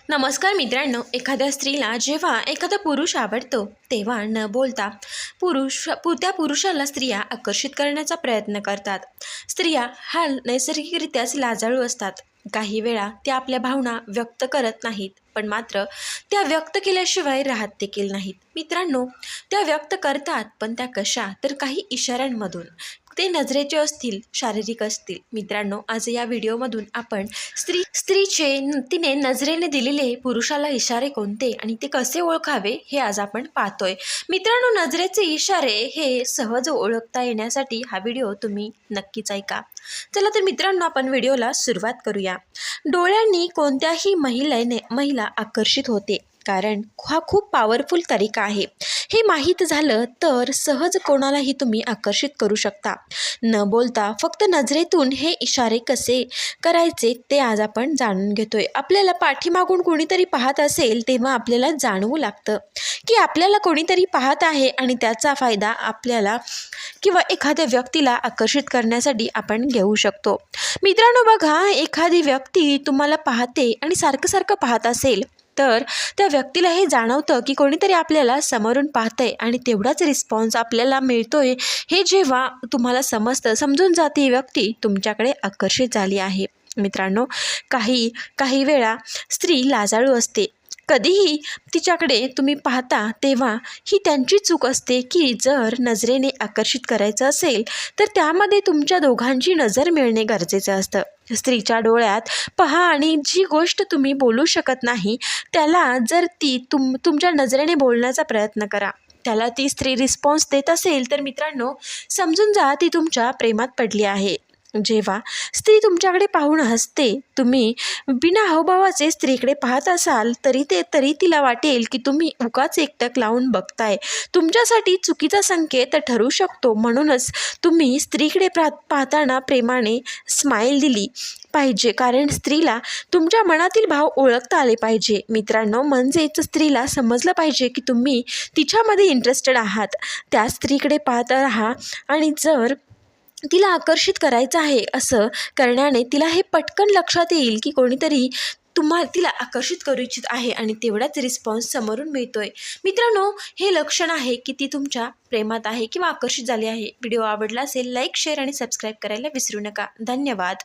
नमस्कार मित्रांनो, एखाद्या स्त्रीला जेव्हा एखादा पुरुष आवडतो तेव्हा न बोलता त्या पुरुषाला स्त्रिया आकर्षित करण्याचा प्रयत्न करतात. स्त्रिया हा नैसर्गिकरित्याच लाजाळू असतात. काही वेळा त्या आपल्या भावना व्यक्त करत नाहीत, पण मात्र त्या व्यक्त केल्याशिवाय राहत देखील नाहीत. मित्रांनो, त्या व्यक्त करतात, पण त्या कशा? तर काही इशाऱ्यांमधून. ते नजरेचे असतील, शारीरिक असतील. मित्रांनो, आज या व्हिडिओमधून आपण तिने नजरेने दिलेले पुरुषाला इशारे कोणते आणि ते कसे ओळखावे हे आज आपण पाहतोय. मित्रांनो, नजरेचे इशारे हे सहज ओळखता येण्यासाठी हा व्हिडिओ तुम्ही नक्कीच ऐका. चला तर मित्रांनो, आपण व्हिडिओला सुरुवात करूया. डोळ्यांनी कोणत्याही महिला आकर्षित होते, कारण हा खूप पॉवरफुल तरीका आहे. हे माहीत झालं तर सहज कोणालाही तुम्ही आकर्षित करू शकता. न बोलता फक्त नजरेतून हे इशारे कसे करायचे ते आज आपण जाणून घेतोय. आपल्याला पाठीमागून कोणीतरी पाहत असेल तेव्हा आपल्याला जाणवू लागतं की आपल्याला कोणीतरी पाहत आहे आणि त्याचा फायदा आपल्याला किंवा एखाद्या व्यक्तीला आकर्षित करण्यासाठी आपण घेऊ शकतो. मित्रांनो बघा, एखादी व्यक्ती तुम्हाला पाहते आणि सारखं पाहत असेल तर त्या व्यक्तीला हे जाणवतं की कोणीतरी आपल्याला समोरून पाहतंय आणि तेवढाच रिस्पॉन्स आपल्याला मिळतोय. हे जेव्हा तुम्हाला समजून जाते ही व्यक्ती तुमच्याकडे आकर्षित झाली आहे. मित्रांनो, काही वेळा स्त्री लाजाळू असते. कधीही तिच्याकडे तुम्ही पाहता तेव्हा ही त्यांची चूक असते की जर नजरेने आकर्षित करायचं असेल तर त्यामध्ये तुमच्या दोघांची नजर मिळणे गरजेचं असतं. स्त्रीच्या डोळ्यात पहा आणि जी गोष्ट तुम्ही बोलू शकत नाही त्याला जर ती तुमच्या नजरेने बोलण्याचा प्रयत्न करा. त्याला ती स्त्री रिस्पॉन्स देत असेल तर मित्रांनो, समजून जा ती तुमच्या प्रेमात पडली आहे. जेव्हा स्त्री तुमच्याकडे पाहून हसते, तुम्ही बिना हावभावाचे स्त्रीकडे पाहत असाल तरी तिला वाटेल की तुम्ही उगाच एकटक लावून बघताय. तुमच्यासाठी चुकीचा संकेत ठरू शकतो. म्हणूनच तुम्ही स्त्रीकडे पाहताना प्रेमाने स्माईल दिली पाहिजे, कारण स्त्रीला तुमच्या मनातील भाव ओळखता आले पाहिजे. मित्रांनो, म्हणजेच स्त्रीला समजलं पाहिजे की तुम्ही तिच्यामध्ये इंटरेस्टेड आहात. त्या स्त्रीकडे पाहत राहा आणि जर तिला आकर्षित करायचं आहे असं करण्याने तिला हे पटकन लक्षात येईल की कोणीतरी तिला आकर्षित करू इच्छित आहे आणि तेवढाच रिस्पॉन्स समोरून मिळतोय. मित्रांनो, हे लक्षण आहे की ती तुमच्या प्रेमात आहे किंवा आकर्षित झाली आहे. व्हिडिओ आवडला असेल लाईक, शेअर आणि सबस्क्राईब करायला विसरू नका. धन्यवाद.